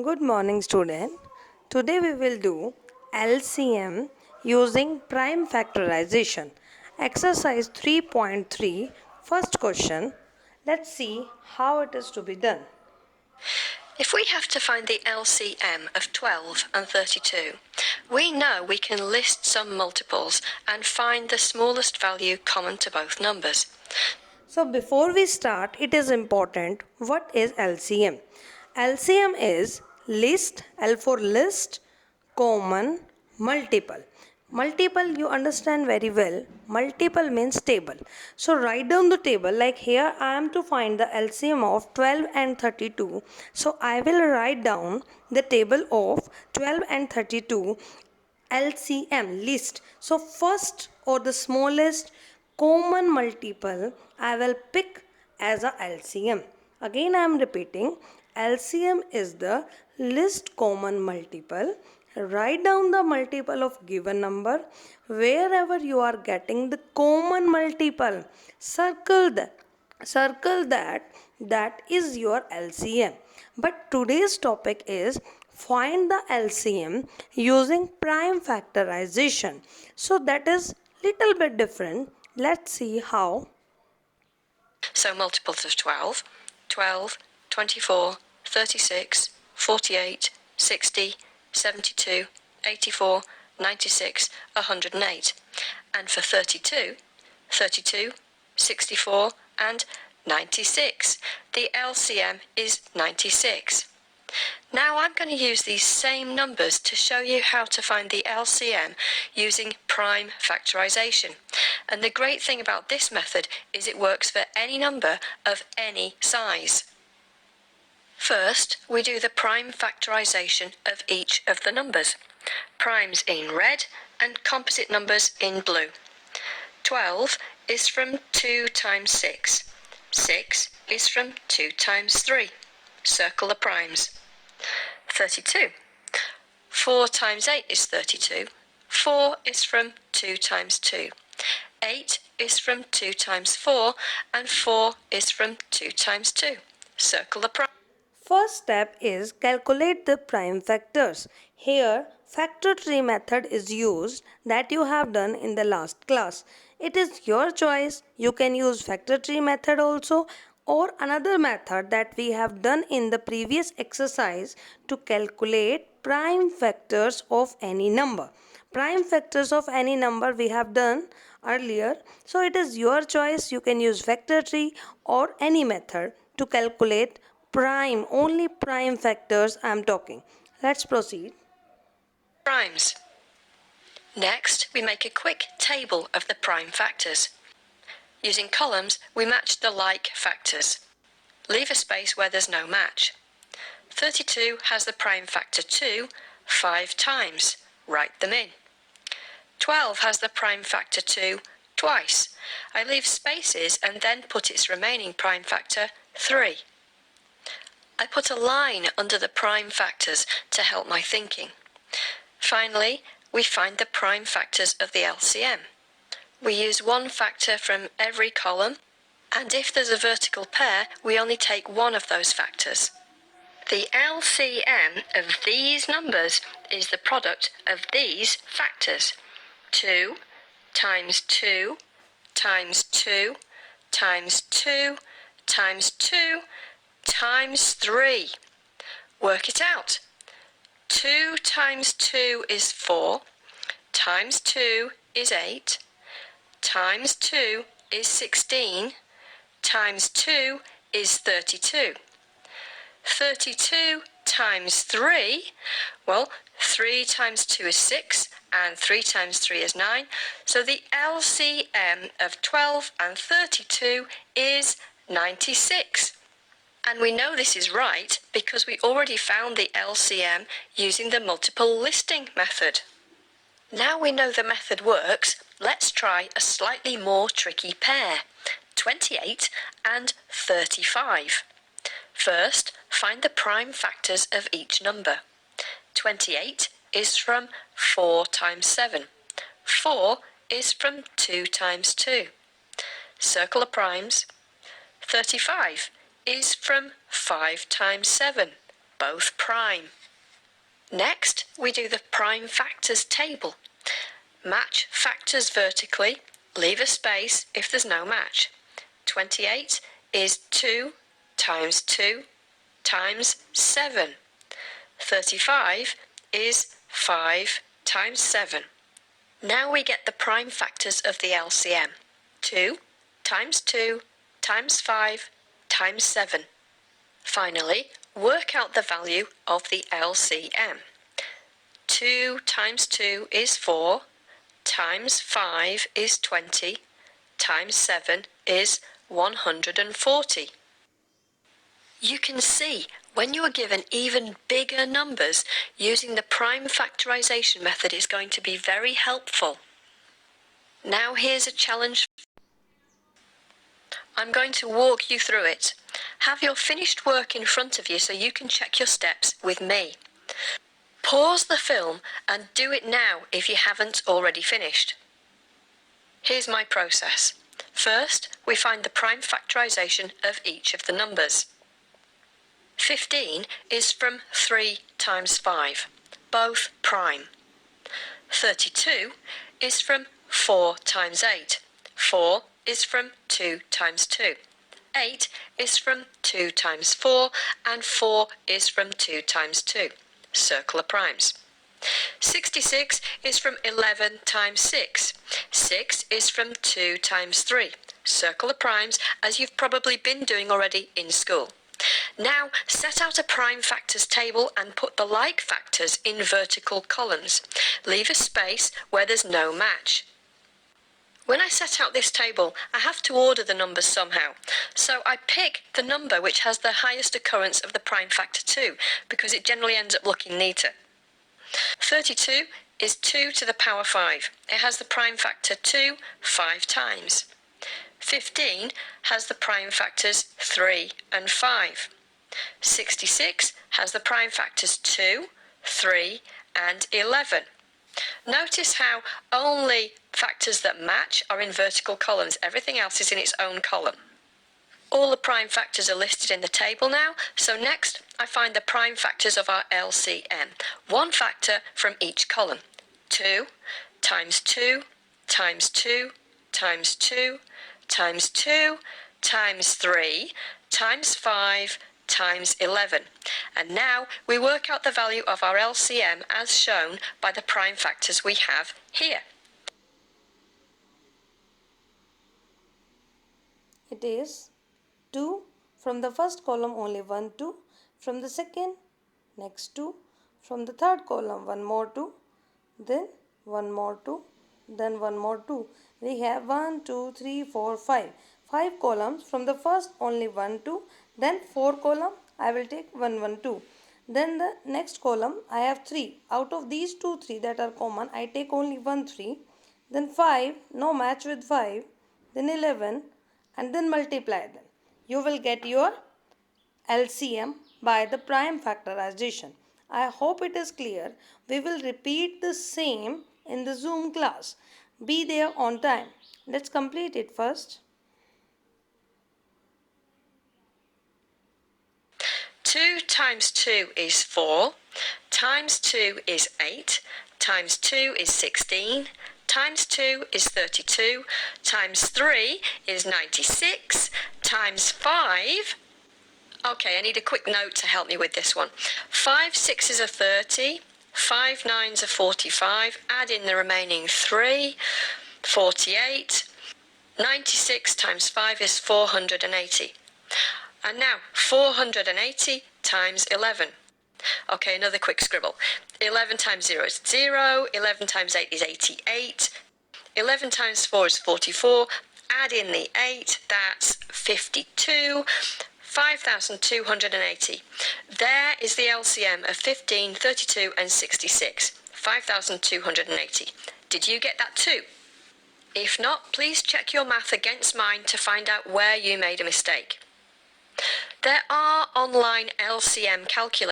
Good morning, student. Today we will do LCM using prime factorization. Exercise 3.3, first question. Let's see how it is to be done. If we have to find the LCM of 12 and 32, we know we can list some multiples and find the smallest value common to both numbers. So before we start, it is important, what is LCM? LCM is list, L for list, common, multiple. Multiple you understand very well. Multiple means table. So write down the table, like here I am to find the LCM of 12 and 32. So I will write down the table of 12 and 32 LCM list. So first or the smallest common multiple I will pick as a LCM. Again I am repeating, LCM is the list common multiple. Write down the multiple of given number. Wherever you are getting the common multiple, circle that is your LCM. But today's topic is find the LCM using prime factorization. So that is little bit different. Let's see how. So multiples of 12, 12, 24, 36, 48, 60, 72, 84, 96, 108. And for 32, 32, 64 and 96. The LCM is 96. Now I'm going to use these same numbers to show you how to find the LCM using prime factorization. And the great thing about this method is it works for any number of any size. First, we do the prime factorization of each of the numbers. Primes in red and composite numbers in blue. 12 is from 2 times 6. 6 is from 2 times 3. Circle the primes. 32. 4 times 8 is 32. 4 is from 2 times 2. 8 is from 2 times 4 and 4 is from 2 times 2. Circle the primes. First step is calculate the prime factors. Here factor tree method is used that you have done in the last class. It is your choice. You can use factor tree method also or another method that we have done in the previous exercise to calculate prime factors of any number. Prime factors of any number we have done earlier. So it is your choice. You can use factor tree or any method to calculate prime, only prime factors I am talking. Let's proceed. Primes. Next, we make a quick table of the prime factors. Using columns, we match the like factors. Leave a space where there's no match. 32 has the prime factor 2 5 times. Write them in. 12 has the prime factor 2 twice. I leave spaces and then put its remaining prime factor 3. I put a line under the prime factors to help my thinking. Finally, we find the prime factors of the LCM. We use one factor from every column, and if there's a vertical pair, we only take one of those factors. The LCM of these numbers is the product of these factors. 2 times 2 times 2 times 2 times 2 times 3. Work it out. 2 times 2 is 4, times 2 is 8, times 2 is 16, times 2 is 32. 32 times 3, well, 3 times 2 is 6, and 3 times 3 is 9. So the LCM of 12 and 32 is 96. And we know this is right because we already found the LCM using the multiple listing method. Now we know the method works, let's try a slightly more tricky pair, 28 and 35. First, find the prime factors of each number. 28 is from 4 times 7. 4 is from 2 times 2. Circle the primes. 35 is from 5 times 7. both prime. Next, we do the prime factors table. Match factors vertically, leave a space if there's no match. 28 is 2 times 2 times 7. 35 is 5 times 7. Now we get the prime factors of the LCM. 2 times 2 times 5 times 7. Finally, work out the value of the LCM. 2 times 2 is 4, times 5 is 20, times 7 is 140. You can see when you are given even bigger numbers, using the prime factorization method is going to be very helpful. Now here's a challenge. I'm going to walk you through it. Have your finished work in front of you so you can check your steps with me. Pause the film and do it now if you haven't already finished. Here's my process. First, we find the prime factorization of each of the numbers. 15 is from 3 times 5, both prime. 32 is from 4 times 8. 4 is from 2 times 2. 8 is from 2 times 4, and 4 is from 2 times 2. Circle of primes. 66 is from 11 times 6. 6 is from 2 times 3. Circle of primes, as you've probably been doing already in school. Now set out a prime factors table and put the like factors in vertical columns. Leave a space where there's no match. When I set out this table, I have to order the numbers somehow. So I pick the number which has the highest occurrence of the prime factor 2, because it generally ends up looking neater. 32 is 2 to the power 5. It has the prime factor 2 5 times. 15 has the prime factors 3 and 5. 66 has the prime factors 2, 3 and 11. Notice how only factors that match are in vertical columns. Everything else is in its own column. All the prime factors are listed in the table now, so next I find the prime factors of our LCM. One factor from each column. 2 times 2 times 2 times 2 times 2 times 3 times 5 times 11. And now we work out the value of our LCM as shown by the prime factors we have here. It is 2 from the first column only 1 2, from the second next 2, from the third column 1 more 2, then 1 more 2, then 1 more 2. We have 1 2 3 4 5. 5 columns. From the first only 1 2, then 4 column I will take 1 1 2. Then the next column I have 3. Out of these 2 3 that are common, I take only 1 3. Then 5, no match with 5. Then 11, and then multiply them. You will get your LCM by the prime factorization. I hope it is clear. We will repeat the same in the Zoom class. Be there on time. Let's complete it first. 2 times 2 is 4, times 2 is 8, times 2 is 16, times 2 is 32, times 3 is 96, times 5... Okay, I need a quick note to help me with this one. 5 6s are 30, 5 9s are 45, add in the remaining 3, 48, 96 times 5 is 480. And now 480 times 11. Okay, another quick scribble. 11 times 0 is 0, 11 times 8 is 88, 11 times 4 is 44, add in the 8, that's 52, 5,280. There is the LCM of 15, 32 and 66, 5,280. Did you get that too? If not, please check your math against mine to find out where you made a mistake. There are online LCM calculators